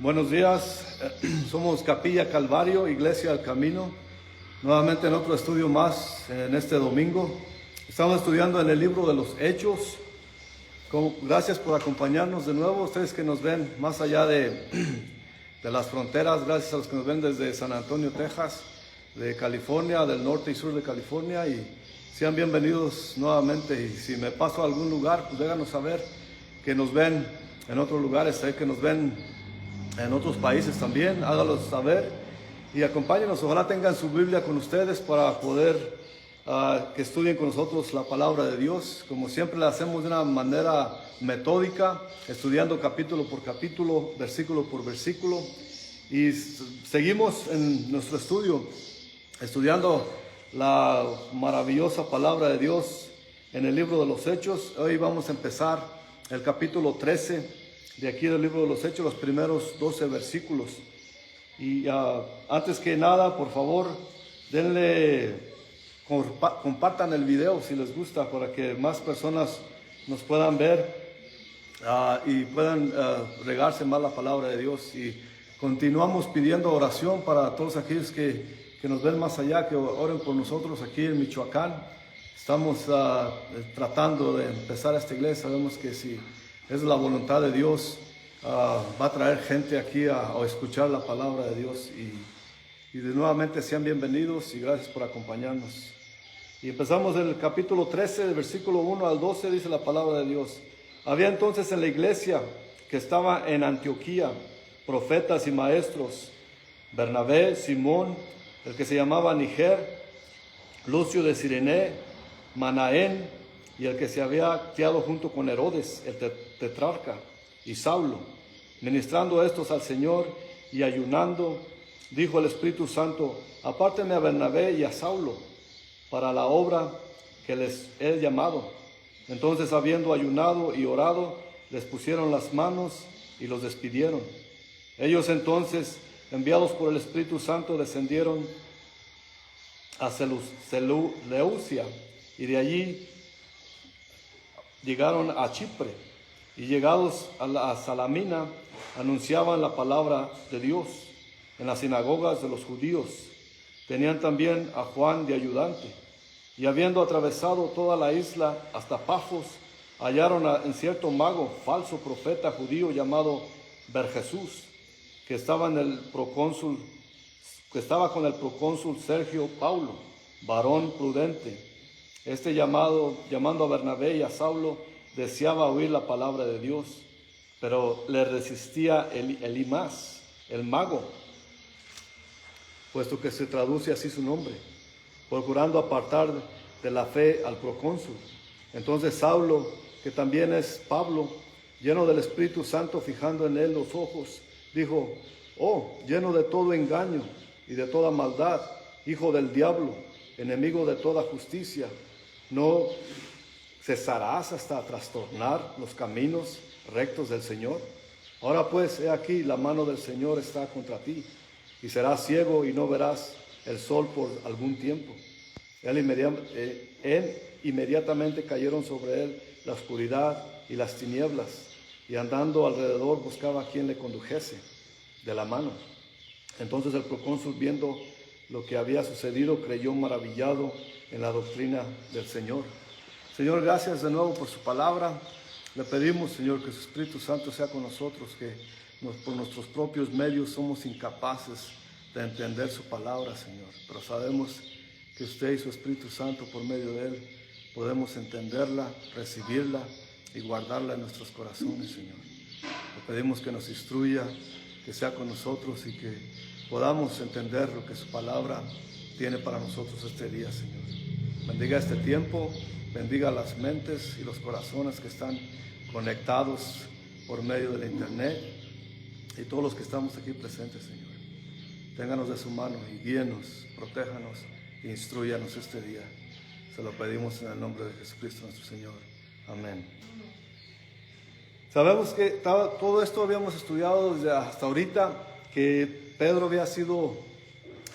Buenos días, somos Capilla Calvario, Iglesia del Camino, nuevamente en otro estudio más en este domingo. Estamos estudiando en el libro de los Hechos. Gracias por acompañarnos de nuevo, ustedes que nos ven más allá de las fronteras, gracias a los que nos ven desde San Antonio, Texas, de California, del norte y sur de California, y sean bienvenidos nuevamente. Y si me paso a algún lugar, pues déganos saber que nos ven en otros lugares, que nos ven en otros países también, hágalos saber y acompáñenos. Ojalá tengan su Biblia con ustedes para poder que estudien con nosotros la palabra de Dios. Como siempre la hacemos de una manera metódica, estudiando capítulo por capítulo, versículo por versículo, y seguimos en nuestro estudio estudiando la maravillosa palabra de Dios en el libro de los Hechos. Hoy vamos a empezar el capítulo 13 de aquí del libro de los Hechos, los primeros 12 versículos. Y antes que nada, por favor, compartan el video si les gusta, para que más personas nos puedan ver y puedan regarse más la palabra de Dios. Y continuamos pidiendo oración para todos aquellos que nos ven más allá, que oren por nosotros aquí en Michoacán. Estamos tratando de empezar esta iglesia. Sabemos que si es la voluntad de Dios, va a traer gente aquí a escuchar la palabra de Dios. Y de nuevamente sean bienvenidos y gracias por acompañarnos. Y empezamos en el capítulo 13, del versículo 1 al 12, dice la palabra de Dios. Había entonces en la iglesia que estaba en Antioquía profetas y maestros: Bernabé, Simón, el que se llamaba Niger, Lucio de Cirene, Manaén, y el que se había criado junto con Herodes, el tetrarca, y Saulo. Ministrando estos al Señor y ayunando, dijo el Espíritu Santo: apártenme a Bernabé y a Saulo para la obra que les he llamado. Entonces, habiendo ayunado y orado, les pusieron las manos y los despidieron. Ellos entonces, enviados por el Espíritu Santo, descendieron a Seleucia, y de allí llegaron a Chipre, y llegados a Salamina, anunciaban la palabra de Dios en las sinagogas de los judíos. Tenían también a Juan de ayudante, y habiendo atravesado toda la isla hasta Pafos, hallaron en cierto mago, falso profeta judío llamado Barjesús, que estaba con el procónsul Sergio Paulo, varón prudente. Este llamando a Bernabé y a Saulo, deseaba oír la palabra de Dios, pero le resistía Elimas, el mago, puesto que se traduce así su nombre, procurando apartar de la fe al procónsul. Entonces Saulo, que también es Pablo, lleno del Espíritu Santo, fijando en él los ojos, dijo: oh, lleno de todo engaño y de toda maldad, hijo del diablo, enemigo de toda justicia, ¿no cesarás hasta trastornar los caminos rectos del Señor? Ahora pues, he aquí, la mano del Señor está contra ti, y serás ciego y no verás el sol por algún tiempo. Inmediatamente cayeron sobre él la oscuridad y las tinieblas, y andando alrededor buscaba a quien le condujese de la mano. Entonces el procónsul, viendo lo que había sucedido, creyó maravillado en la doctrina del Señor. Señor, gracias de nuevo por su palabra. Le pedimos, Señor, que su Espíritu Santo sea con nosotros, que por nuestros propios medios somos incapaces de entender su palabra, Señor. Pero sabemos que usted y su Espíritu Santo, por medio de él, podemos entenderla, recibirla y guardarla en nuestros corazones, Señor. Le pedimos que nos instruya, que sea con nosotros y que podamos entender lo que su palabra tiene para nosotros este día, Señor. Bendiga este tiempo, bendiga las mentes y los corazones que están conectados por medio de la internet y todos los que estamos aquí presentes, Señor. Ténganos de su mano y guíenos, protéjanos e instruyanos este día. Se lo pedimos en el nombre de Jesucristo nuestro Señor. Amén. Sabemos que todo esto habíamos estudiado desde hasta ahorita, que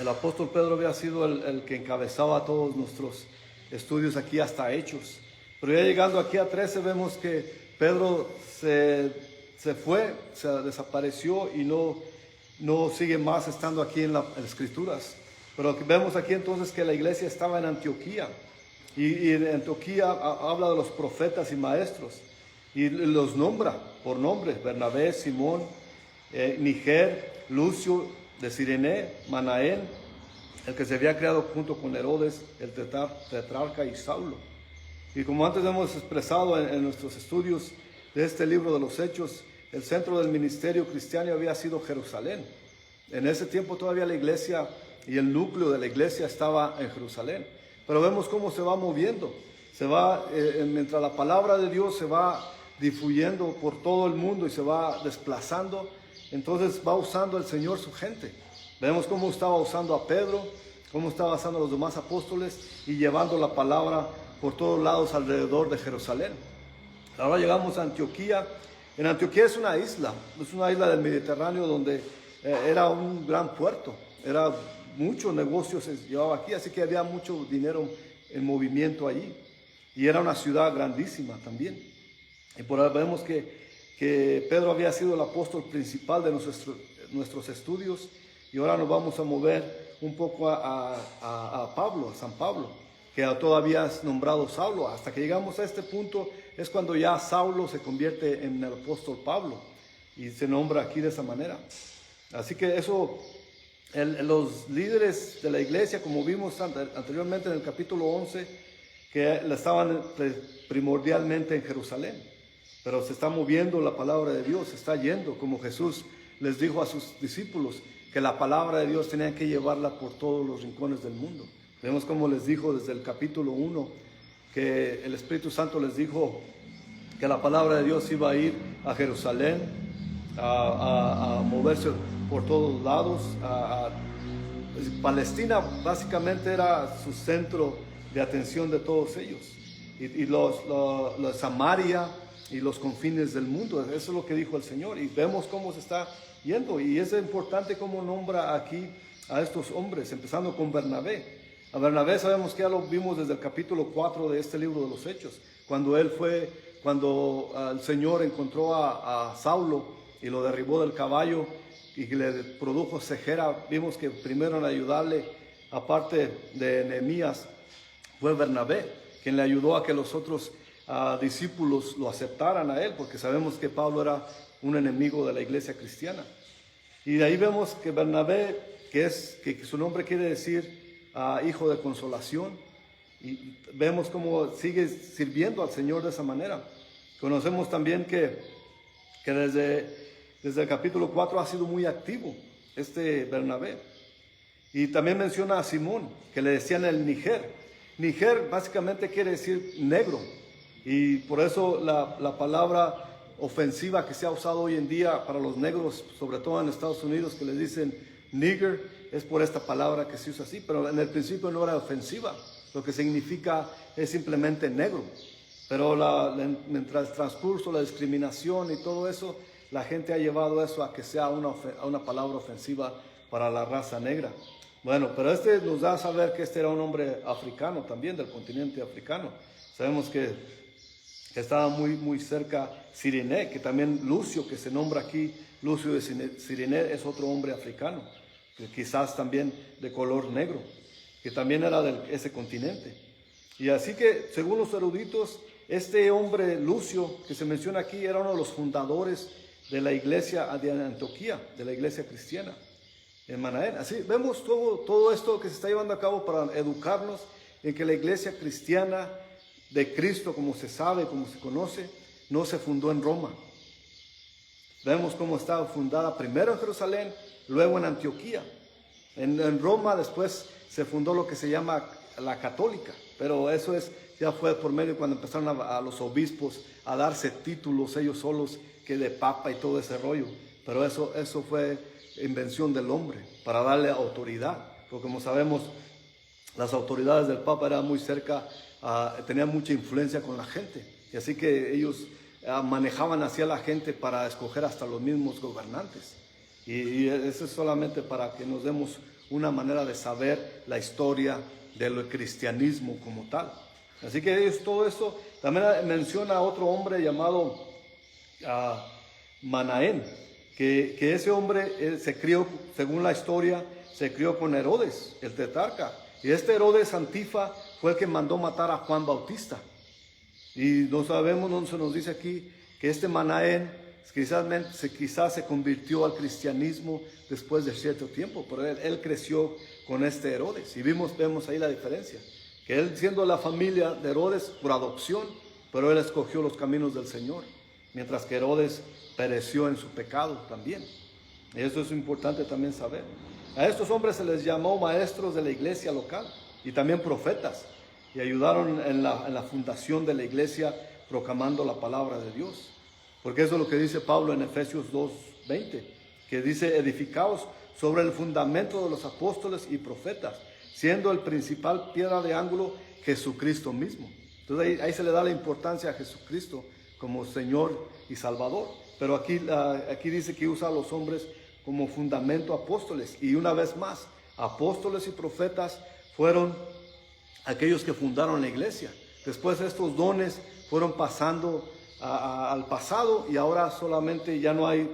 el apóstol Pedro había sido el que encabezaba todos nuestros estudios aquí hasta Hechos. Pero ya llegando aquí a 13 vemos que Pedro se se fue, se desapareció y no sigue más estando aquí en las Escrituras. Pero vemos aquí entonces que la iglesia estaba en Antioquía. Y en Antioquía habla de los profetas y maestros. Y los nombra por nombre: Bernabé, Simón, Niger, Lucio de Cirene, Manaén, el que se había creado junto con Herodes, el tetrarca, y Saulo. Y como antes hemos expresado en nuestros estudios de este libro de los Hechos, el centro del ministerio cristiano había sido Jerusalén. En ese tiempo todavía la iglesia y el núcleo de la iglesia estaba en Jerusalén. Pero vemos cómo se va moviendo. Se va, mientras la palabra de Dios se va difuyendo por todo el mundo y se va desplazando, entonces va usando el Señor su gente. Vemos cómo estaba usando a Pedro, cómo estaba usando a los demás apóstoles y llevando la palabra por todos lados alrededor de Jerusalén. Ahora llegamos a Antioquía. En Antioquía es una isla del Mediterráneo donde era un gran puerto, era muchos negocios se llevaba aquí, así que había mucho dinero en movimiento allí. Y era una ciudad grandísima también. Y por ahí vemos que Pedro había sido el apóstol principal de nuestros estudios. Y ahora nos vamos a mover un poco a Pablo, a San Pablo, que todavía es nombrado Saulo. Hasta que llegamos a este punto es cuando ya Saulo se convierte en el apóstol Pablo y se nombra aquí de esa manera. Así que eso, los líderes de la iglesia, como vimos anteriormente en el capítulo 11, que estaban primordialmente en Jerusalén, pero se está moviendo la palabra de Dios, se está yendo, como Jesús les dijo a sus discípulos, que la palabra de Dios tenían que llevarla por todos los rincones del mundo. Vemos como les dijo desde el capítulo 1, que el Espíritu Santo les dijo que la palabra de Dios iba a ir a Jerusalén, a moverse por todos lados. Palestina básicamente era su centro de atención de todos ellos. Y los Samaria y los confines del mundo. Eso es lo que dijo el Señor. Y vemos cómo se está yendo. Y es importante cómo nombra aquí a estos hombres, empezando con Bernabé. A Bernabé sabemos que ya lo vimos desde el capítulo 4 de este libro de los Hechos, cuando el Señor encontró a Saulo y lo derribó del caballo y le produjo cejera. Vimos que primero en ayudarle, aparte de Nehemías, fue Bernabé, quien le ayudó a que los otros discípulos lo aceptaran a él, porque sabemos que Pablo era un enemigo de la iglesia cristiana. Y de ahí vemos que Bernabé, que su nombre quiere decir hijo de consolación, y vemos cómo sigue sirviendo al Señor de esa manera. Conocemos también que desde el capítulo 4 ha sido muy activo este Bernabé. Y también menciona a Simón, que le decían el Niger. Niger básicamente quiere decir negro, y por eso la palabra ofensiva que se ha usado hoy en día para los negros, sobre todo en Estados Unidos, que les dicen nigger, es por esta palabra que se usa así, pero en el principio no era ofensiva, lo que significa es simplemente negro. Pero mientras el transcurso, la discriminación y todo eso, la gente ha llevado eso a que sea una palabra ofensiva para la raza negra. Bueno, pero nos da a saber que este era un hombre africano también, del continente africano. Sabemos que estaba muy, muy cerca Cirene, que también Lucio, que se nombra aquí, Lucio de Cirene, es otro hombre africano, que quizás también de color negro, que también era de ese continente. Y así que, según los eruditos, este hombre Lucio, que se menciona aquí, era uno de los fundadores de la iglesia de Antioquía, de la iglesia cristiana en Manaén. Así vemos todo esto que se está llevando a cabo para educarnos en que la iglesia cristiana de Cristo, como se sabe, como se conoce, no se fundó en Roma. Vemos cómo estaba fundada primero en Jerusalén, luego en Antioquía. En Roma después se fundó lo que se llama la católica, pero eso ya fue por medio cuando empezaron a los obispos a darse títulos ellos solos, que de papa y todo ese rollo. Pero eso fue invención del hombre para darle autoridad, porque como sabemos, las autoridades del papa eran muy cerca, tenían mucha influencia con la gente, y así que ellos manejaban hacia la gente para escoger hasta los mismos gobernantes. Y eso es solamente para que nos demos una manera de saber la historia del cristianismo como tal. Así que ellos todo esto, también menciona a otro hombre llamado Manaén, que ese hombre se crió, según la historia, se crió con Herodes, el tetrarca. Y este Herodes Antifa fue el que mandó matar a Juan Bautista. Y no sabemos, no se nos dice aquí, que este Manaén quizás se convirtió al cristianismo después de cierto tiempo, pero él creció con este Herodes. Y vemos ahí la diferencia, que él siendo la familia de Herodes por adopción, pero él escogió los caminos del Señor, mientras que Herodes pereció en su pecado también. Y eso es importante también saber. A estos hombres se les llamó maestros de la iglesia local y también profetas, y ayudaron en la fundación de la iglesia proclamando la palabra de Dios. Porque eso es lo que dice Pablo en Efesios 2:20, que dice: edificaos sobre el fundamento de los apóstoles y profetas, siendo el principal piedra de ángulo Jesucristo mismo. Entonces ahí se le da la importancia a Jesucristo como Señor y Salvador. Pero aquí dice que usa a los hombres como fundamento apóstoles. Y una vez más, apóstoles y profetas fueron aquellos que fundaron la iglesia. Después estos dones fueron pasando al pasado, y ahora solamente ya no hay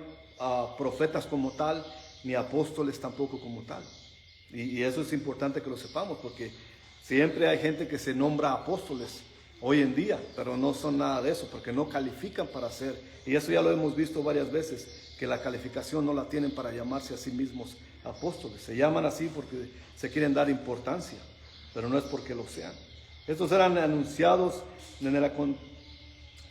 profetas como tal, ni apóstoles tampoco como tal. Y eso es importante que lo sepamos, porque siempre hay gente que se nombra apóstoles hoy en día, pero no son nada de eso, porque no califican para ser. Y eso ya lo hemos visto varias veces, que la calificación no la tienen para llamarse a sí mismos apóstoles. Se llaman así porque se quieren dar importancia, pero no es porque lo sean. Estos eran anunciados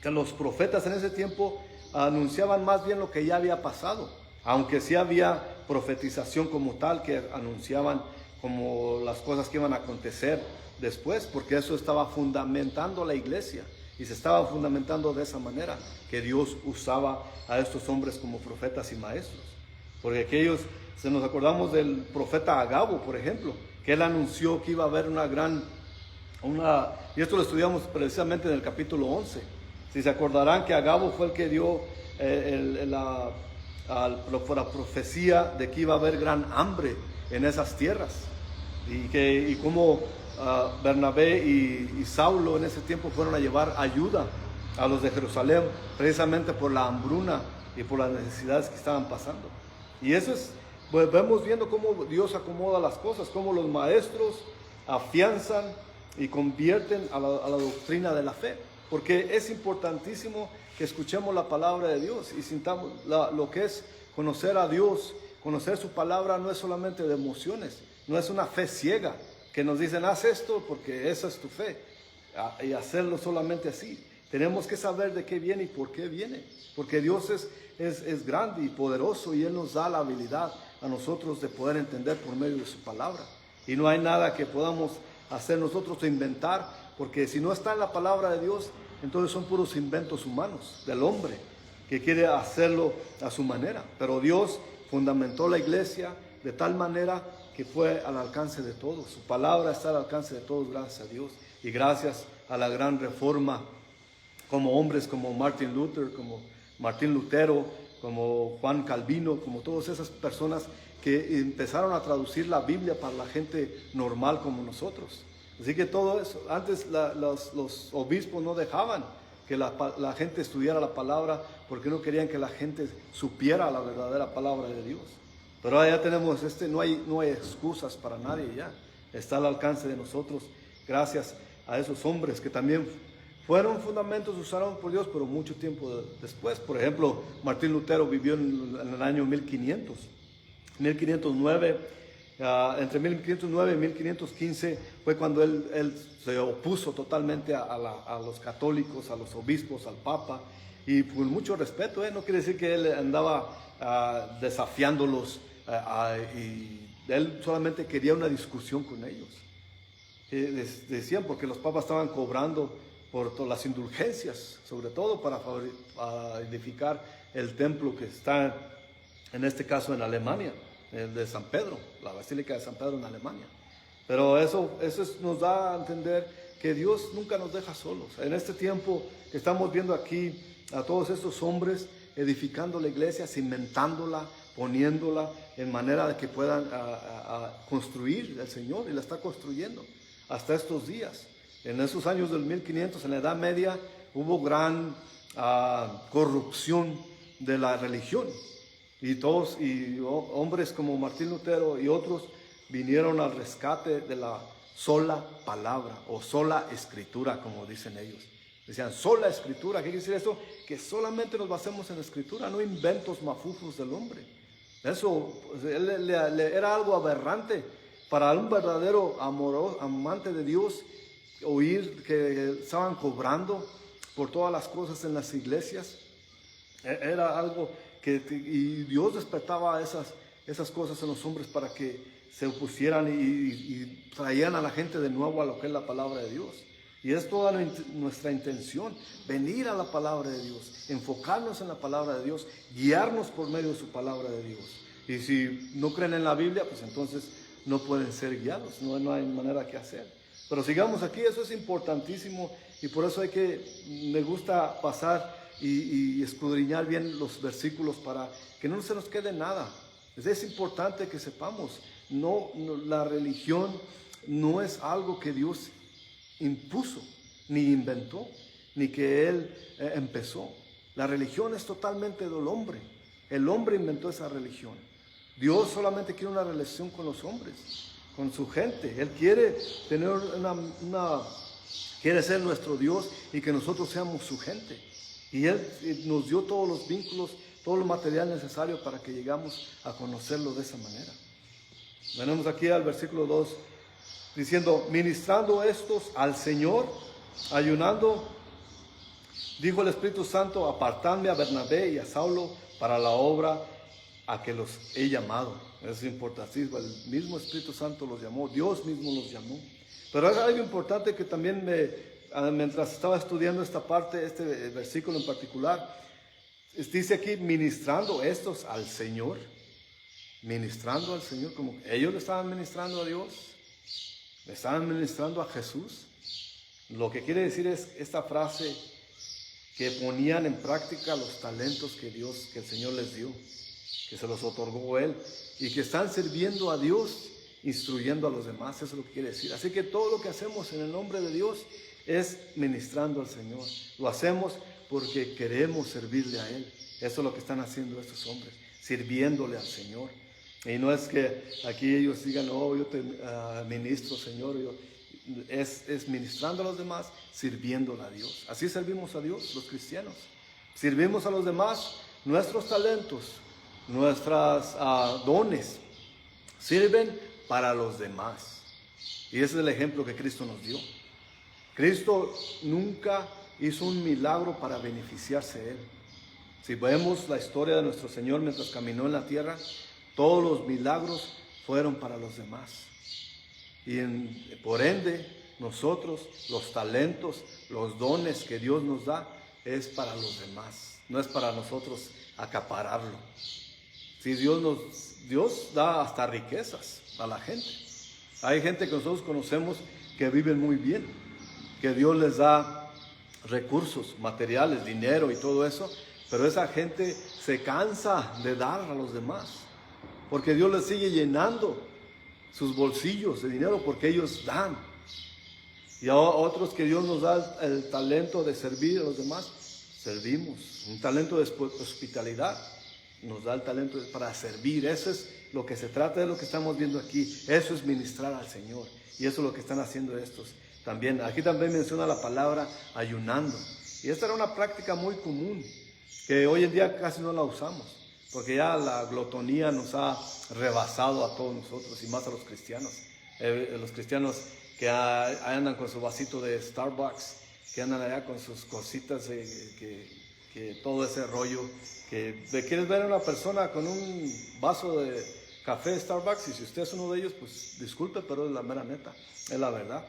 que los profetas en ese tiempo anunciaban más bien lo que ya había pasado, aunque sí había profetización como tal, que anunciaban como las cosas que iban a acontecer después, porque eso estaba fundamentando la iglesia, y se estaba fundamentando de esa manera, que Dios usaba a estos hombres como profetas y maestros. Porque aquellos, se nos acordamos del profeta Agabo, por ejemplo, que él anunció que iba a haber y esto lo estudiamos precisamente en el capítulo 11. Si se acordarán que Agabo fue el que dio la profecía de que iba a haber gran hambre en esas tierras, y cómo Bernabé y Saulo en ese tiempo fueron a llevar ayuda a los de Jerusalén, precisamente por la hambruna y por las necesidades que estaban pasando. Y eso es, pues vemos viendo cómo Dios acomoda las cosas, cómo los maestros afianzan y convierten a la doctrina de la fe, porque es importantísimo que escuchemos la palabra de Dios y sintamos lo que es conocer a Dios. Conocer su palabra no es solamente de emociones, no es una fe ciega, que nos dicen haz esto porque esa es tu fe, y hacerlo solamente así. Tenemos que saber de qué viene y por qué viene, porque Dios es grande y poderoso, y Él nos da la habilidad a nosotros de poder entender por medio de su palabra. Y no hay nada que podamos hacer nosotros o inventar, porque si no está en la palabra de Dios, entonces son puros inventos humanos del hombre que quiere hacerlo a su manera. Pero Dios fundamentó la iglesia de tal manera que fue al alcance de todos. Su palabra está al alcance de todos, gracias a Dios, y gracias a la gran reforma, como hombres como Martin Lutero, como Juan Calvino, como todas esas personas que empezaron a traducir la Biblia para la gente normal como nosotros. Así que todo eso, antes los obispos no dejaban que la gente estudiara la palabra, porque no querían que la gente supiera la verdadera palabra de Dios. Pero ahora ya tenemos no hay excusas para nadie ya. Está al alcance de nosotros, gracias a esos hombres que también fueron fundamentos usados por Dios, pero mucho tiempo después. Por ejemplo, Martín Lutero vivió en el año 1509. Entre 1509 y 1515 fue cuando él se opuso totalmente a los católicos, a los obispos, al Papa, y con mucho respeto. No quiere decir que él andaba desafiándolos, y él solamente quería una discusión con ellos. Decían porque los papas estaban cobrando por todas las indulgencias, sobre todo para edificar el templo que está en este caso en Alemania, el de San Pedro, la Basílica de San Pedro en Alemania. Pero eso nos da a entender que Dios nunca nos deja solos. En este tiempo que estamos viendo aquí a todos estos hombres edificando la iglesia, cimentándola, poniéndola en manera de que puedan construir el Señor, y la está construyendo hasta estos días. En esos años del 1500, en la Edad Media, hubo gran corrupción de la religión. Y todos, hombres como Martín Lutero y otros, vinieron al rescate de la sola palabra o sola escritura, como dicen ellos. Decían sola escritura. ¿Qué quiere decir eso? Que solamente nos basemos en la escritura, no inventos mafufos del hombre. Eso era algo aberrante para un verdadero amante de Dios, oír que estaban cobrando por todas las cosas en las iglesias. Era algo y Dios despertaba esas cosas en los hombres para que se opusieran y traían a la gente de nuevo a lo que es la palabra de Dios. Y es toda nuestra intención, venir a la palabra de Dios, enfocarnos en la palabra de Dios, guiarnos por medio de su palabra de Dios. Y si no creen en la Biblia, pues entonces no pueden ser guiados, no hay manera que hacer. Pero sigamos aquí, eso es importantísimo, y por eso me gusta pasar y escudriñar bien los versículos para que no se nos quede nada. Es importante que sepamos, la religión no es algo que Dios impuso, ni inventó, ni que Él empezó. La religión es totalmente del hombre. El hombre inventó esa religión. Dios solamente quiere una relación con los hombres, con su gente. Él quiere tener quiere ser nuestro Dios y que nosotros seamos su gente. Y Él nos dio todos los vínculos, todo el material necesario para que llegamos a conocerlo de esa manera. Venimos aquí al versículo 2, diciendo, ministrando estos al Señor, ayunando, dijo el Espíritu Santo, apartadme a Bernabé y a Saulo para la obra a que los he llamado. Es importantísimo, el mismo Espíritu Santo los llamó, Dios mismo los llamó. Pero es algo importante que también mientras estaba estudiando esta parte, este versículo en particular, dice aquí, ministrando estos al Señor. Ministrando al Señor, como ellos le estaban ministrando a Dios, le estaban ministrando a Jesús. Lo que quiere decir es esta frase, que ponían en práctica los talentos que el Señor les dio, que se los otorgó Él, y que están sirviendo a Dios, instruyendo a los demás. Eso es lo que quiere decir. Así que todo lo que hacemos en el nombre de Dios es ministrando al Señor. Lo hacemos porque queremos servirle a Él. Eso es lo que están haciendo estos hombres, sirviéndole al Señor. Y no es que aquí ellos digan, yo te ministro, Señor. Es ministrando a los demás, sirviéndole a Dios. Así servimos a Dios, los cristianos. Servimos a los demás, nuestros talentos, nuestros dones, sirven para los demás. Y ese es el ejemplo que Cristo nos dio. Cristo nunca hizo un milagro para beneficiarse Él. Si vemos la historia de nuestro Señor mientras caminó en la tierra, todos los milagros fueron para los demás. Y por ende, nosotros, los talentos, los dones que Dios nos da, es para los demás. No es para nosotros acapararlo. Si Dios da hasta riquezas a la gente. Hay gente que nosotros conocemos que viven muy bien, que Dios les da recursos, materiales, dinero y todo eso, pero esa gente se cansa de dar a los demás, porque Dios les sigue llenando sus bolsillos de dinero porque ellos dan. Y a otros que Dios nos da el talento de servir a los demás, servimos. Un talento de hospitalidad, nos da el talento para servir. Eso es lo que se trata, de lo que estamos viendo aquí. Eso es ministrar al Señor. Y eso es lo que están haciendo estos también. Aquí también menciona la palabra ayunando. Y esta era una práctica muy común, que hoy en día casi no la usamos, porque ya la glotonía nos ha rebasado a todos nosotros, y más a los cristianos. Los cristianos que andan con su vasito de Starbucks, que andan allá con sus cositas, que todo ese rollo, que quieres ver a una persona con un vaso de café Starbucks, y si usted es uno de ellos, pues disculpe, pero es la mera neta, es la verdad.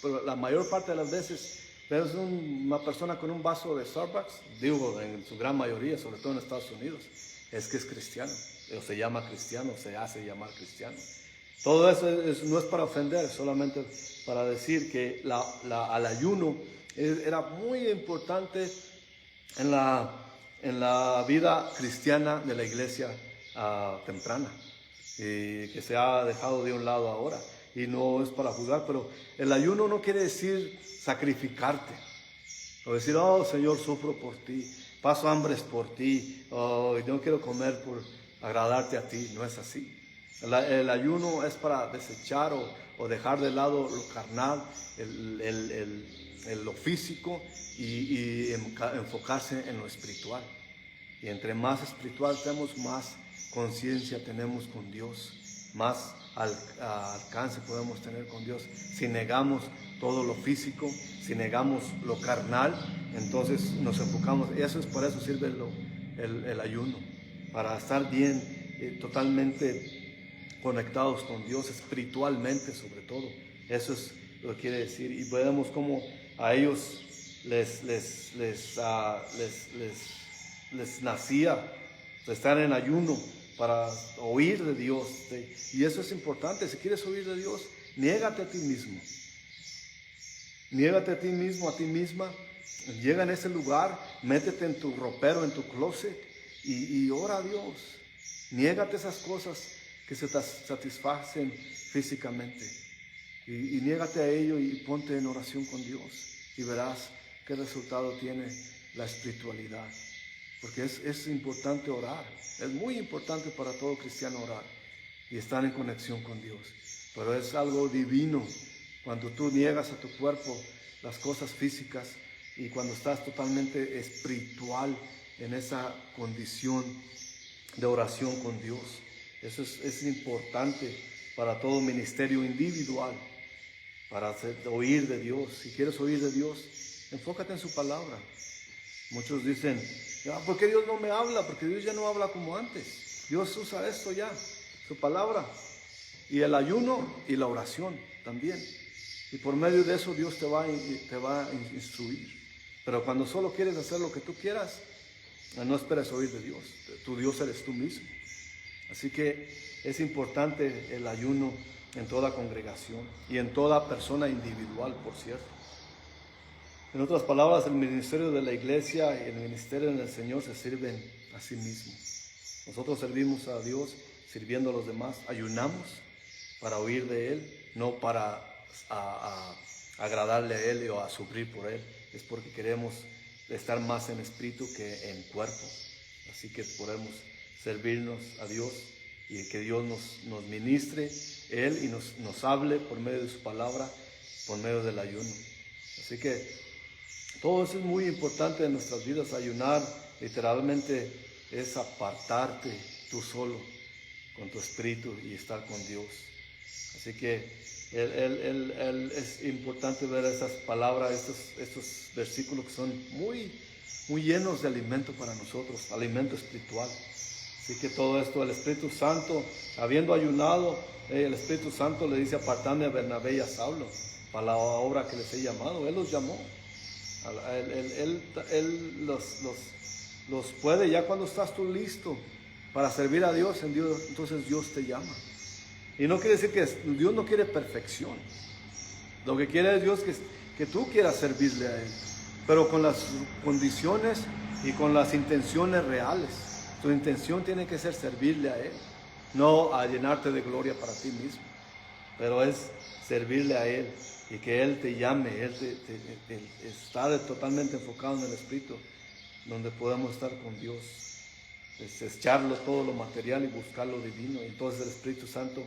Pero la mayor parte de las veces ves una persona con un vaso de Starbucks, digo en su gran mayoría, sobre todo en Estados Unidos, es que es cristiano, o se llama cristiano, se hace llamar cristiano. Todo eso no es para ofender, solamente para decir que al ayuno era muy importante en la vida cristiana de la iglesia temprana, y que se ha dejado de un lado ahora. Y no es para juzgar, pero el ayuno no quiere decir sacrificarte o decir, Señor, sufro por ti. paso hambres por ti, oh, y no quiero comer por agradarte a ti. No es así. El ayuno es para desechar o dejar de lado lo carnal, lo físico y enfocarse en lo espiritual. Y entre más espiritual tenemos, más conciencia tenemos con Dios, más alcance podemos tener con Dios. Si negamos todo lo físico, si negamos lo carnal, entonces nos enfocamos. Por eso sirve el ayuno, para estar bien, totalmente conectados con Dios, espiritualmente sobre todo. Eso es lo que quiere decir. Y vemos como a ellos les nacía estar en ayuno para oír de Dios. Y eso es importante. Si quieres oír de Dios, niégate a ti mismo. Niégate a ti mismo, a ti misma. Llega en ese lugar, métete en tu ropero, en tu closet y ora a Dios. Niégate esas cosas que se te satisfacen físicamente. Y niégate a ello y ponte en oración con Dios. Y verás qué resultado tiene la espiritualidad. Porque es importante orar. Es muy importante para todo cristiano orar y estar en conexión con Dios. Pero es algo divino cuando tú niegas a tu cuerpo las cosas físicas y cuando estás totalmente espiritual en esa condición de oración con Dios. Eso es importante para todo ministerio individual, para oír de Dios. Si quieres oír de Dios, enfócate en su palabra. Muchos dicen, ¿por qué Dios no me habla? Porque Dios ya no habla como antes. Dios usa esto ya, su palabra. Y el ayuno y la oración también. Y por medio de eso Dios te va a instruir. Pero cuando solo quieres hacer lo que tú quieras, no esperes oír de Dios. Tu Dios eres tú mismo. Así que es importante el ayuno en toda congregación y en toda persona individual, por cierto. En otras palabras, el ministerio de la iglesia y el ministerio del Señor se sirven a sí mismos. Nosotros servimos a Dios sirviendo a los demás, ayunamos para oír de Él, no para agradarle a Él o a sufrir por Él. Es porque queremos estar más en espíritu que en cuerpo. Así que podemos servirnos a Dios y que Dios nos ministre Él y nos hable por medio de su palabra, por medio del ayuno. Así que todo eso es muy importante en nuestras vidas. Ayunar literalmente es apartarte tú solo con tu espíritu y estar con Dios. Así que es importante ver esas palabras, estos versículos que son muy, muy llenos de alimento para nosotros, alimento espiritual. Así que todo esto, el Espíritu Santo, habiendo ayunado, el Espíritu Santo le dice: apartadme a Bernabé y a Saulo para la obra que les he llamado. Él los llamó. Él los puede. Ya cuando estás tú listo para servir a Dios, entonces Dios te llama. Y no quiere decir que Dios no quiere perfección. Lo que quiere es Dios que tú quieras servirle a Él, pero con las condiciones y con las intenciones reales. Tu intención tiene que ser servirle a Él, no a llenarte de gloria para ti mismo, pero es servirle a Él y que Él te llame. Él está totalmente enfocado en el Espíritu, donde podemos estar con Dios, desecharlo todo lo material y buscar lo divino. Entonces el Espíritu Santo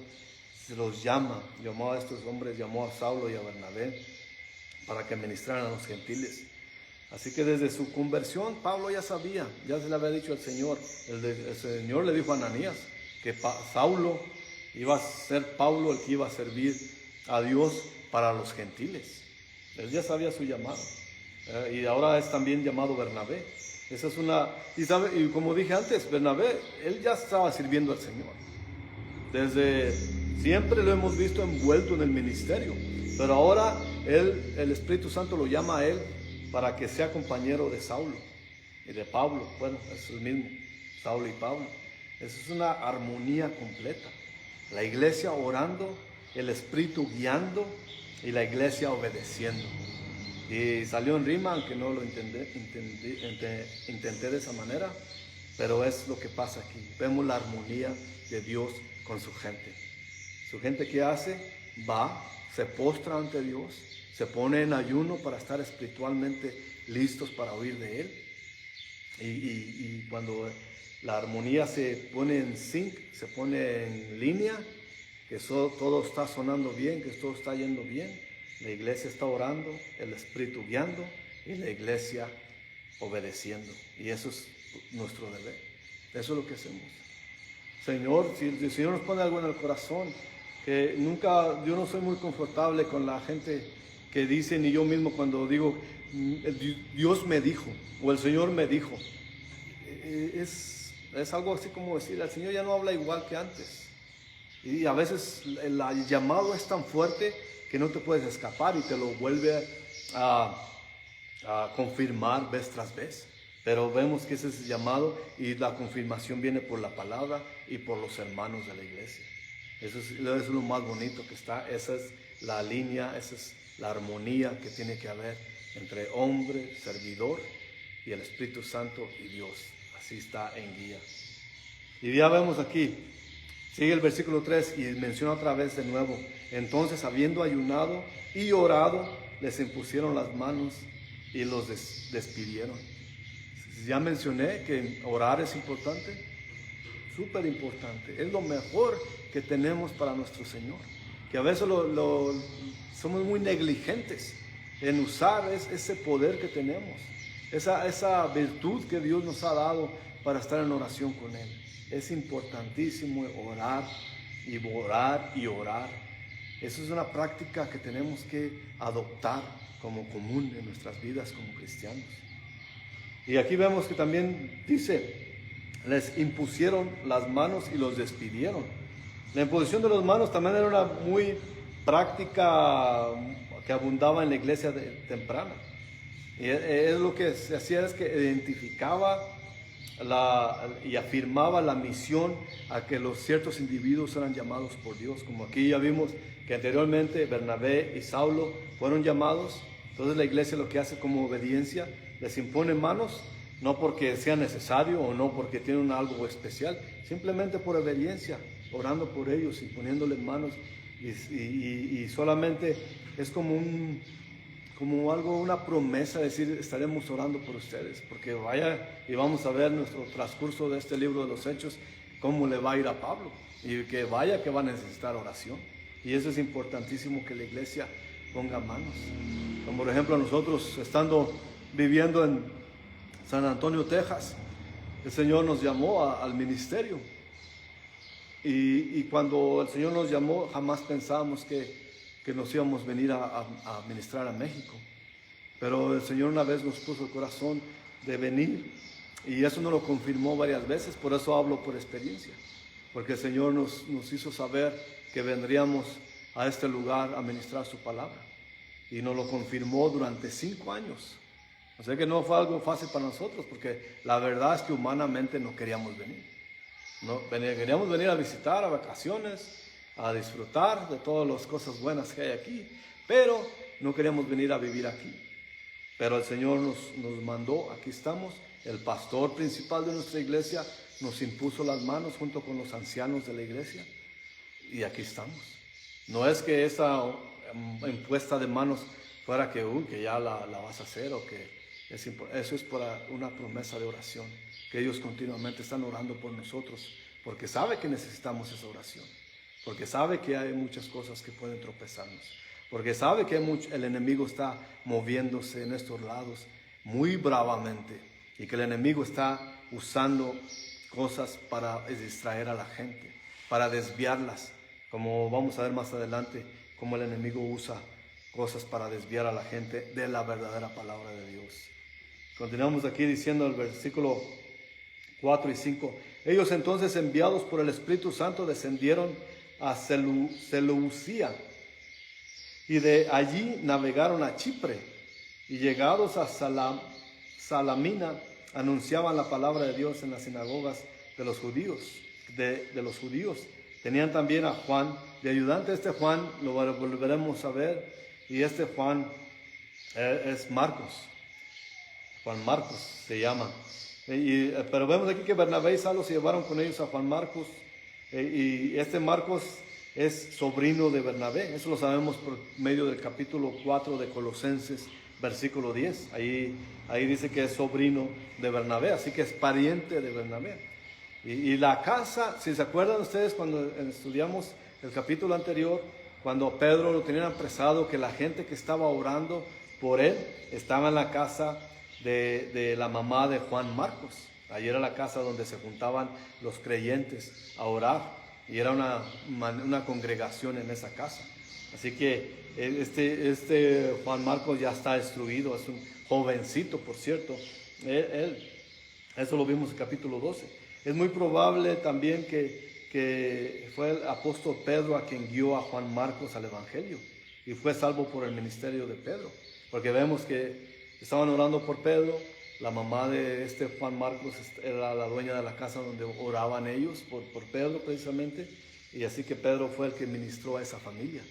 se los llamó a estos hombres, llamó a Saulo y a Bernabé para que ministraran a los gentiles. Así que desde su conversión Pablo ya sabía, ya se le había dicho al Señor. El Señor le dijo a Ananías que Saulo iba a ser Pablo el que iba a servir a Dios para los gentiles. Él ya sabía su llamado, y ahora es también llamado Bernabé. Esa es y como dije antes, Bernabé, él ya estaba sirviendo al Señor. Desde siempre lo hemos visto envuelto en el ministerio, pero ahora el Espíritu Santo lo llama a él para que sea compañero de Saulo y de Pablo. Bueno, es el mismo, Saulo y Pablo. Esa es una armonía completa. La iglesia orando, el Espíritu guiando y la iglesia obedeciendo. Y salió en rima, aunque no lo intenté de esa manera, pero es lo que pasa aquí. Vemos la armonía de Dios con su gente. Su gente, ¿qué hace? Va, se postra ante Dios, se pone en ayuno para estar espiritualmente listos para oír de Él. y cuando la armonía se pone en sync, se pone en línea, que todo está sonando bien, que todo está yendo bien, la iglesia está orando, el Espíritu guiando y la iglesia obedeciendo. Y eso es nuestro deber. Eso es lo que hacemos. Señor, si el Señor nos pone algo en el corazón, que yo no soy muy confortable con la gente que dice, ni yo mismo cuando digo, Dios me dijo, o el Señor me dijo. Es algo así como decir, el Señor ya no habla igual que antes. Y a veces el llamado es tan fuerte que no te puedes escapar y te lo vuelve a confirmar vez tras vez. Pero vemos que ese es el llamado y la confirmación viene por la palabra y por los hermanos de la iglesia. Eso es lo más bonito que está. Esa es la línea, esa es la armonía que tiene que haber entre hombre, servidor y el Espíritu Santo y Dios. Así está en guía. Y ya vemos aquí, sigue el versículo 3 y menciona otra vez de nuevo. Entonces, habiendo ayunado y orado, les impusieron las manos y los despidieron. Ya mencioné que orar es importante, súper importante. Es lo mejor que tenemos para nuestro Señor. Que a veces somos muy negligentes en usar ese poder que tenemos. Esa virtud que Dios nos ha dado para estar en oración con Él. Es importantísimo orar y orar y orar. Eso es una práctica que tenemos que adoptar como común en nuestras vidas como cristianos. Y aquí vemos que también dice, les impusieron las manos y los despidieron. La imposición de las manos también era una muy práctica que abundaba en la iglesia temprana. Y es lo que se hacía, es que identificaba y afirmaba la misión a que los ciertos individuos eran llamados por Dios. Como aquí ya vimos que anteriormente Bernabé y Saulo fueron llamados. Entonces la iglesia lo que hace como obediencia, les impone manos, no porque sea necesario o no porque tienen algo especial, simplemente por obediencia, orando por ellos y poniéndoles manos. Y solamente es como una promesa, decir, estaremos orando por ustedes, porque vaya y vamos a ver nuestro transcurso de este libro de los Hechos, cómo le va a ir a Pablo, y que vaya que va a necesitar oración. Y eso es importantísimo, que la iglesia ponga manos. Como por ejemplo nosotros viviendo en San Antonio, Texas, el Señor nos llamó al ministerio. Y cuando el Señor nos llamó, jamás pensábamos que nos íbamos a venir a ministrar a México. Pero el Señor una vez nos puso el corazón de venir, y eso nos lo confirmó varias veces. Por eso hablo por experiencia, porque el Señor nos hizo saber que vendríamos a este lugar a ministrar su palabra, y nos lo confirmó durante 5 años. O sea que no fue algo fácil para nosotros, porque la verdad es que humanamente no queríamos venir. Queríamos venir a visitar, a vacaciones, a disfrutar de todas las cosas buenas que hay aquí, pero no queríamos venir a vivir aquí. Pero el Señor nos mandó, aquí estamos. El pastor principal de nuestra iglesia nos impuso las manos junto con los ancianos de la iglesia, y aquí estamos. No es que esa impuesta de manos fuera que ya la vas a hacer, o que eso es por una promesa de oración, que ellos continuamente están orando por nosotros, porque sabe que necesitamos esa oración, porque sabe que hay muchas cosas que pueden tropezarnos, porque sabe que el enemigo está moviéndose en estos lados muy bravamente, y que el enemigo está usando cosas para distraer a la gente, para desviarlas, como vamos a ver más adelante, cómo el enemigo usa cosas para desviar a la gente de la verdadera palabra de Dios. Continuamos aquí diciendo el versículo 4 y 5. Ellos entonces, enviados por el Espíritu Santo, descendieron a Seleucia, y de allí navegaron a Chipre, y llegados a Salamina, anunciaban la palabra de Dios en las sinagogas de los judíos. Tenían también a Juan de ayudante. Este Juan lo volveremos a ver, y este Juan es Marcos. Juan Marcos se llama. Pero vemos aquí que Bernabé y Saulo se llevaron con ellos a Juan Marcos, y este Marcos es sobrino de Bernabé. Eso lo sabemos por medio del capítulo 4 de Colosenses versículo 10. Ahí dice que es sobrino de Bernabé, así que es pariente de Bernabé. Y la casa, si se acuerdan ustedes cuando estudiamos el capítulo anterior, cuando Pedro lo tenían apresado, que la gente que estaba orando por él estaba en la casa de la mamá de Juan Marcos. Ahí era la casa donde se juntaban los creyentes a orar, y era una congregación en esa casa. Así que este Juan Marcos ya está destruido, es un jovencito, por cierto. Eso lo vimos en el capítulo 12. Es muy probable también que fue el apóstol Pedro a quien guió a Juan Marcos al Evangelio, y fue salvo por el ministerio de Pedro, porque vemos que estaban orando por Pedro. La mamá de este Juan Marcos era la dueña de la casa donde oraban ellos por Pedro precisamente, y así que Pedro fue el que ministró a esa familia.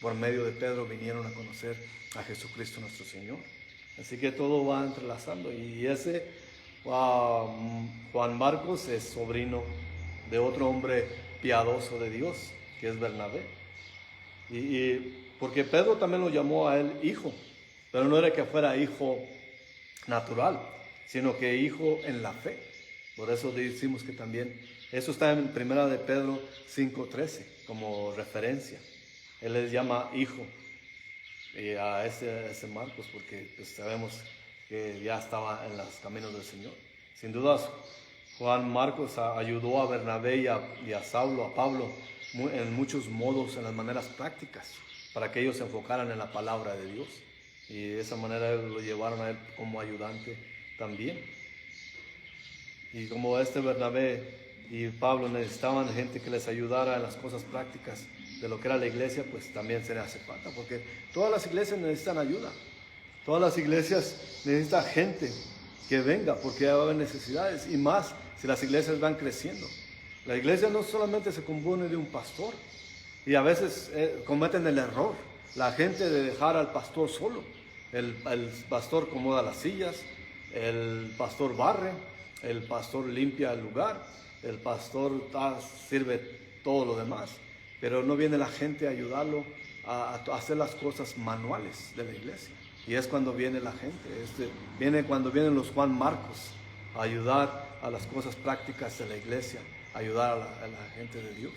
Por medio de Pedro vinieron a conocer a Jesucristo nuestro Señor. Así que todo va entrelazando, y ese Juan Marcos es sobrino de otro hombre piadoso de Dios, que es Bernabé. Y porque Pedro también lo llamó a él hijo, pero no era que fuera hijo natural, sino que hijo en la fe. Por eso decimos que también, eso está en 1 de Pedro 5:13 como referencia. Él les llama hijo a ese Marcos, porque pues sabemos que ya estaba en los caminos del Señor. Sin dudas, Juan Marcos ayudó a Bernabé y a Saulo, a Pablo, en muchos modos, en las maneras prácticas, para que ellos se enfocaran en la palabra de Dios. Y de esa manera lo llevaron a él como ayudante también. Y como Bernabé y Pablo necesitaban gente que les ayudara en las cosas prácticas de lo que era la iglesia, pues también se les hace falta, porque todas las iglesias necesitan ayuda. Todas las iglesias necesitan gente que venga, porque va a haber necesidades, y más si las iglesias van creciendo. La iglesia no solamente se compone de un pastor, y a veces cometen el error, la gente, de dejar al pastor solo. El pastor acomoda las sillas, el pastor barre, el pastor limpia el lugar, el pastor sirve todo lo demás, pero no viene la gente a ayudarlo a hacer las cosas manuales de la iglesia. Y es cuando viene la gente, cuando vienen los Juan Marcos a ayudar a las cosas prácticas de la iglesia, a ayudar a la gente de Dios.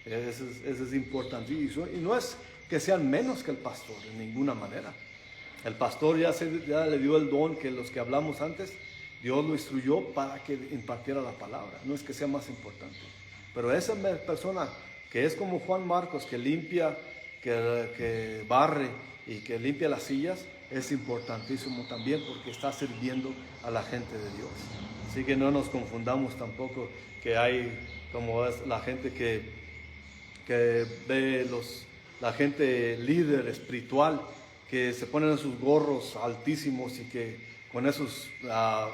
Eso es importantísimo. Y no es que sean menos que el pastor, de ninguna manera. El pastor ya le dio el don, que los que hablamos antes, Dios lo instruyó para que impartiera la palabra. No es que sea más importante. Pero esa persona que es como Juan Marcos, que limpia, que barre y que limpia las sillas, es importantísimo también, porque está sirviendo a la gente de Dios. Así que no nos confundamos tampoco, que hay como es la gente que ve la gente líder espiritual, que se ponen sus gorros altísimos y que con esos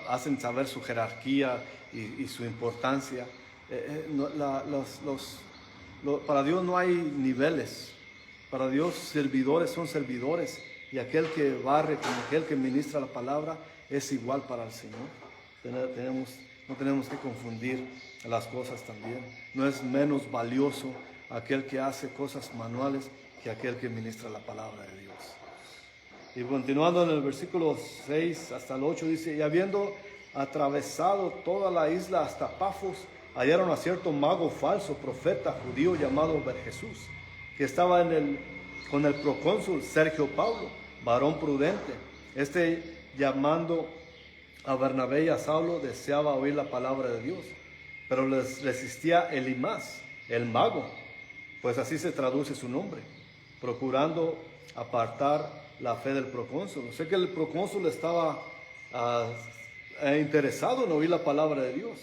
hacen saber su jerarquía y su importancia. Para Dios no hay niveles. Para Dios servidores son servidores, y aquel que barre como aquel que ministra la palabra es igual para el Señor. No tenemos que confundir las cosas también. No es menos valioso aquel que hace cosas manuales que aquel que ministra la palabra de Dios. Y continuando en el versículo 6 hasta el 8 dice: y habiendo atravesado toda la isla hasta Pafos, hallaron a cierto mago falso, profeta judío llamado Jesús, que estaba con el procónsul Sergio Paulo, varón prudente. Llamando a Bernabé y a Saulo, deseaba oír la palabra de Dios, pero les resistía Elimas, el mago, pues así se traduce su nombre, procurando apartar la fe del procónsul. Sé que el procónsul estaba interesado en oír la palabra de Dios.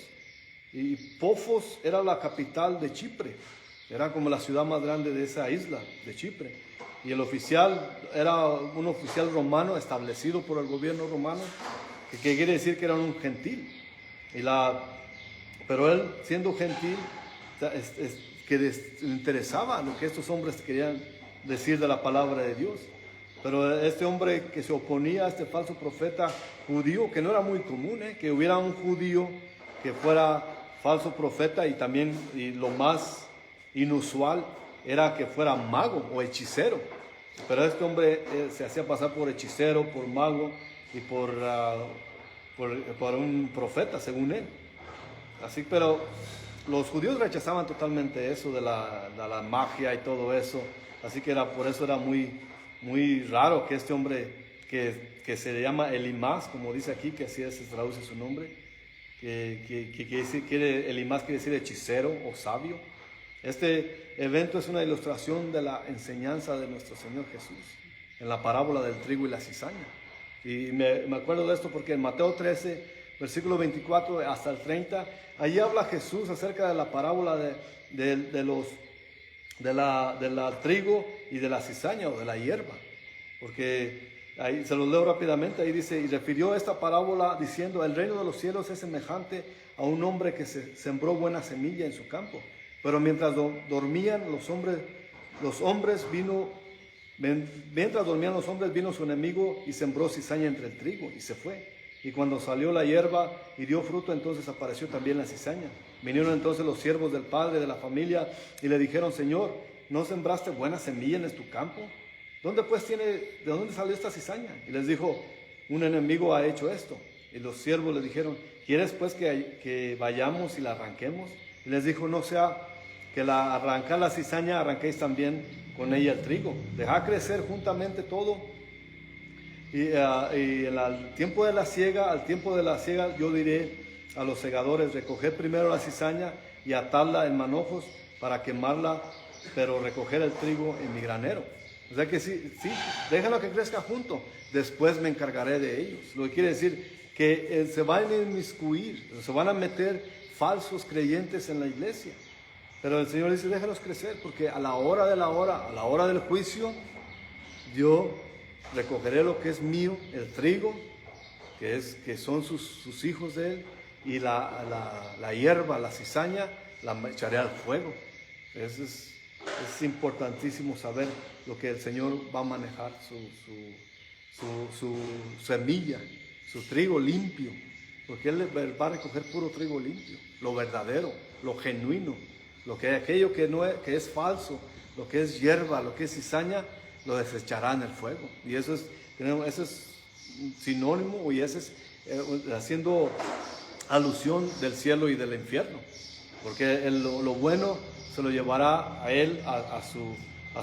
Y Pafos era la capital de Chipre, era como la ciudad más grande de esa isla de Chipre. Y el oficial era un oficial romano establecido por el gobierno romano, que quiere decir que era un gentil. Pero él, siendo gentil, que le interesaba lo que estos hombres querían decir de la palabra de Dios. Pero este hombre que se oponía a este falso profeta judío, que no era muy común, que hubiera un judío que fuera falso profeta, y lo más inusual era que fuera mago o hechicero. Pero este hombre se hacía pasar por hechicero, por mago y por un profeta, según él. Así, pero los judíos rechazaban totalmente eso de la magia y todo eso. Así que por eso era muy, muy raro que este hombre, que se le llama Elimás, como dice aquí, que así se traduce su nombre, Elimás quiere decir hechicero o sabio. Este evento es una ilustración de la enseñanza de nuestro Señor Jesús en la parábola del trigo y la cizaña. Y me acuerdo de esto porque en Mateo 13, versículo 24 hasta el 30, allí habla Jesús acerca de la parábola del trigo y de la cizaña o de la hierba. Porque ahí se los leo rápidamente, ahí dice: y refirió esta parábola diciendo: el reino de los cielos es semejante a un hombre que sembró buena semilla en su campo. Pero mientras dormían los hombres, vino su enemigo y sembró cizaña entre el trigo y se fue. Y cuando salió la hierba y dio fruto, entonces apareció también la cizaña. Vinieron entonces los siervos del padre de la familia y le dijeron: Señor, ¿no sembraste buena semilla en tu campo? ¿De dónde salió esta cizaña? Y les dijo: un enemigo ha hecho esto. Y los siervos le dijeron: ¿quieres pues que vayamos y la arranquemos? Y les dijo: no sea que arrancar la cizaña, arranquéis también con ella el trigo. Dejad crecer juntamente todo. Y al tiempo de la siega, yo diré a los segadores: recoged primero la cizaña y atadla en manojos para quemarla, pero recoger el trigo en mi granero. O sea que sí, déjenlo que crezca junto, después me encargaré de ellos. Lo que quiere decir que se van a inmiscuir, se van a meter falsos creyentes en la iglesia. Pero el Señor dice: déjalos crecer, porque a la hora del juicio, yo recogeré lo que es mío, el trigo, que son sus hijos de él, y la hierba, la cizaña, la echaré al fuego. Eso es importantísimo saber lo que el Señor va a manejar, su semilla, su trigo limpio, porque Él va a recoger puro trigo limpio, lo verdadero, lo genuino, aquello que es falso, lo que es hierba, lo que es cizaña, lo desechará en el fuego. Y eso es sinónimo, y eso es haciendo alusión del cielo y del infierno, porque lo bueno se lo llevará a él, a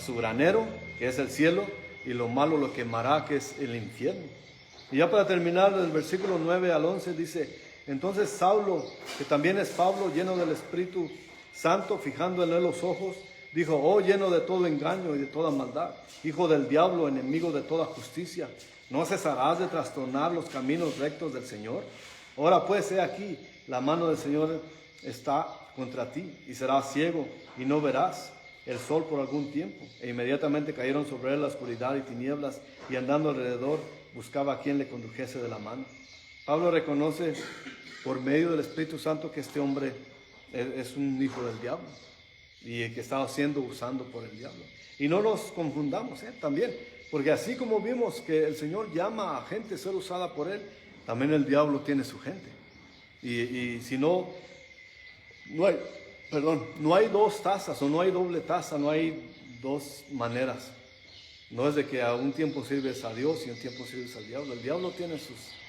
su granero, que es el cielo, y lo malo lo quemará, que es el infierno. Y ya para terminar, del versículo 9 al 11 dice: entonces Saulo, que también es Pablo, lleno del Espíritu Santo, fijando en él los ojos, dijo: oh, lleno de todo engaño y de toda maldad, hijo del diablo, enemigo de toda justicia, ¿no cesarás de trastornar los caminos rectos del Señor? Ahora pues, he aquí, la mano del Señor está contra ti, y serás ciego y no verás el sol por algún tiempo. E inmediatamente cayeron sobre él la oscuridad y tinieblas, y andando alrededor buscaba a quien le condujese de la mano. Pablo reconoce por medio del Espíritu Santo que este hombre es un hijo del diablo, y que está siendo usado por el diablo. Y no nos confundamos también, porque así como vimos que el Señor llama a gente a ser usada por él, también el diablo tiene su gente. Y si no hay dos tazas, o no hay doble taza, no hay dos maneras. No es de que a un tiempo sirves a Dios y a un tiempo sirves al diablo. El diablo tiene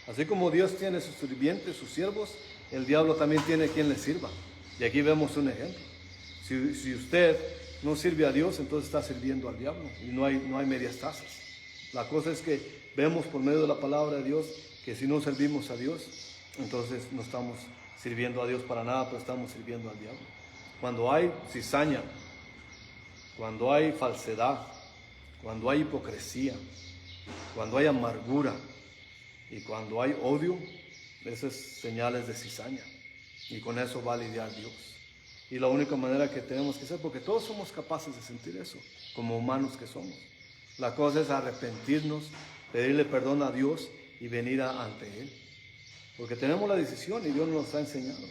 así como Dios tiene sus sirvientes, sus siervos, el diablo también tiene quien le sirva. Y aquí vemos un ejemplo. Si usted no sirve a Dios, entonces está sirviendo al diablo, y no hay medias tazas. La cosa es que vemos por medio de la palabra de Dios que si no servimos a Dios, entonces no estamos sirviendo a Dios para nada, pero estamos sirviendo al diablo. Cuando hay cizaña, cuando hay falsedad, cuando hay hipocresía, cuando hay amargura y cuando hay odio, esas señales de cizaña, y con eso va a lidiar Dios. Y la única manera que tenemos que hacer, porque todos somos capaces de sentir eso, como humanos que somos. La cosa es arrepentirnos, pedirle perdón a Dios y venir ante Él. Porque tenemos la decisión y Dios nos ha enseñado.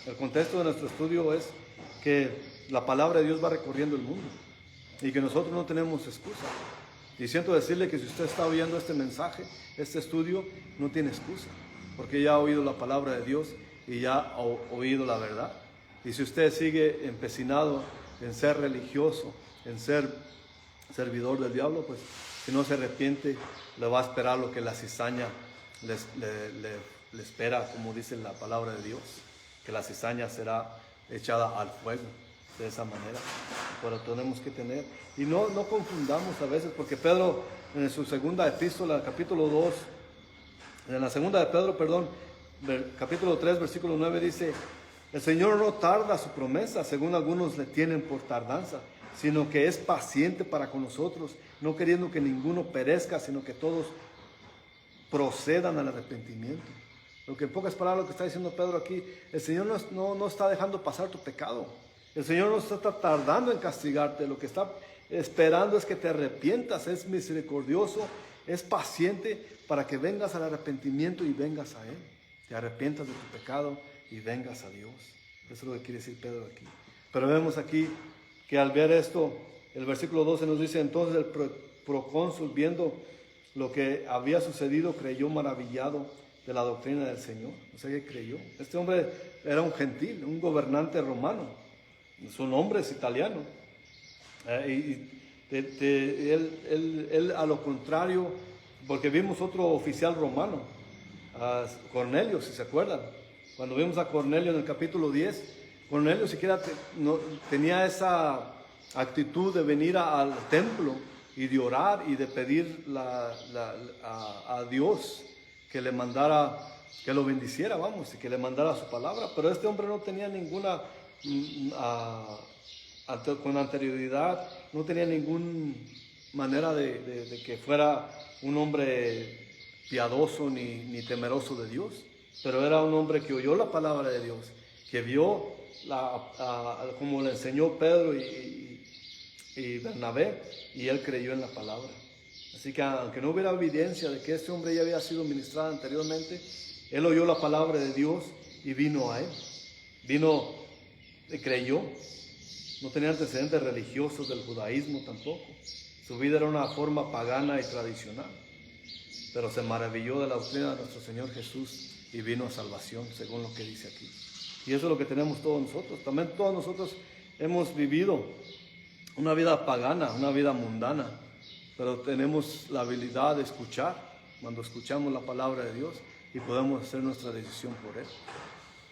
El contexto de nuestro estudio es que la palabra de Dios va recorriendo el mundo y que nosotros no tenemos excusa. Y siento decirle que si usted está oyendo este mensaje, este estudio, no tiene excusa, porque ya ha oído la palabra de Dios y ya ha oído la verdad. Y si usted sigue empecinado en ser religioso, en ser servidor del diablo, pues si no se arrepiente, le va a esperar lo que la cizaña le espera, como dice la palabra de Dios, que la cizaña será echada al fuego. De esa manera, pero tenemos que tener, y no confundamos a veces, porque Pedro en su segunda epístola, capítulo 2, en la segunda de Pedro, perdón, capítulo 3, versículo 9 dice: el Señor no tarda su promesa, según algunos le tienen por tardanza, sino que es paciente para con nosotros, no queriendo que ninguno perezca, sino que todos procedan al arrepentimiento. Lo que en pocas palabras lo que está diciendo Pedro aquí, el Señor no está dejando pasar tu pecado. El Señor no está tardando en castigarte, lo que está esperando es que te arrepientas, es misericordioso, es paciente para que vengas al arrepentimiento y vengas a Él. Te arrepientas de tu pecado y vengas a Dios. Eso es lo que quiere decir Pedro aquí. Pero vemos aquí que al ver esto, el versículo 12 nos dice: entonces el procónsul, viendo lo que había sucedido, creyó maravillado de la doctrina del Señor. O sea que creyó. Este hombre era un gentil, un gobernante romano. Su nombre es italiano. Él a lo contrario, porque vimos otro oficial romano, Cornelio, si se acuerdan. Cuando vimos a Cornelio en el capítulo 10, Cornelio siquiera tenía esa actitud de venir al templo y de orar y de pedir a Dios que le mandara, que lo bendiciera, vamos, y que le mandara su palabra. Pero este hombre no tenía ninguna, con anterioridad, no tenía ninguna manera de que fuera un hombre piadoso ni temeroso de Dios. Pero era un hombre que oyó la palabra de Dios, que vio como le enseñó Pedro y Bernabé, y él creyó en la palabra. Así que aunque no hubiera evidencia de que este hombre ya había sido ministrado anteriormente, él oyó la palabra de Dios y vino a él. Vino y creyó. No tenía antecedentes religiosos del judaísmo tampoco. Su vida era una forma pagana y tradicional. Pero se maravilló de la doctrina de nuestro Señor Jesús y vino a salvación, según lo que dice aquí. Y eso es lo que tenemos todos nosotros. También todos nosotros hemos vivido una vida pagana, una vida mundana, pero tenemos la habilidad de escuchar cuando escuchamos la palabra de Dios y podemos hacer nuestra decisión por Él.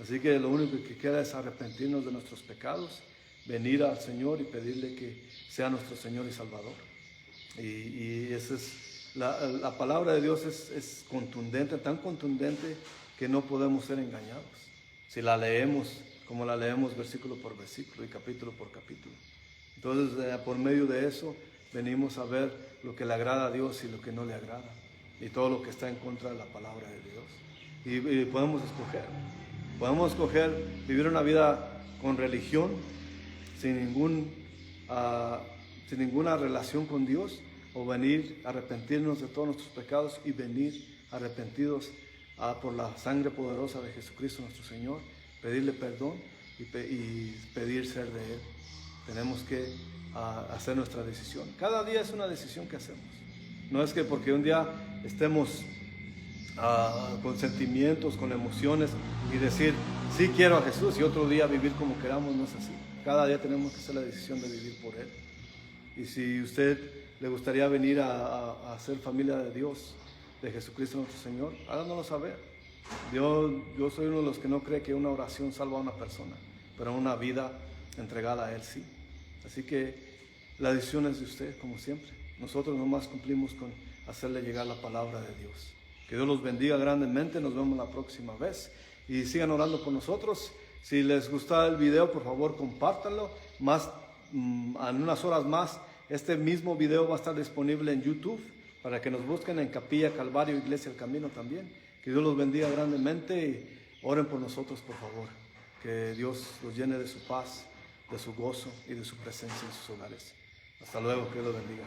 Así que lo único que queda es arrepentirnos de nuestros pecados, venir al Señor y pedirle que sea nuestro Señor y Salvador. Y esa es la palabra de Dios es contundente, tan contundente que no podemos ser engañados. Si la leemos como la leemos versículo por versículo y capítulo por capítulo. Entonces, por medio de eso, venimos a ver lo que le agrada a Dios y lo que no le agrada. Y todo lo que está en contra de la palabra de Dios. Y podemos escoger. Podemos escoger vivir una vida con religión, sin ninguna relación con Dios, o venir a arrepentirnos de todos nuestros pecados y venir arrepentidos por la sangre poderosa de Jesucristo nuestro Señor, pedirle perdón y pedir ser de Él. Tenemos que hacer nuestra decisión. Cada día es una decisión que hacemos. No es que porque un día estemos con sentimientos, con emociones y decir, sí quiero a Jesús, y otro día vivir como queramos. No es así. Cada día tenemos que hacer la decisión de vivir por Él. Y si usted le gustaría venir a ser familia de Dios, de Jesucristo nuestro Señor, háganoslo saber. Yo soy uno de los que no cree que una oración salva a una persona, pero una vida entregada a Él sí. Así que la decisión es de usted, como siempre. Nosotros nomás cumplimos con hacerle llegar la palabra de Dios. Que Dios los bendiga grandemente. Nos vemos la próxima vez. Y sigan orando por nosotros. Si les gusta el video, por favor, compártanlo. En unas horas más, este mismo video va a estar disponible en YouTube, para que nos busquen en Capilla Calvario, Iglesia El Camino también. Que Dios los bendiga grandemente y oren por nosotros, por favor. Que Dios los llene de su paz, de su gozo y de su presencia en sus hogares. Hasta luego, que Dios los bendiga.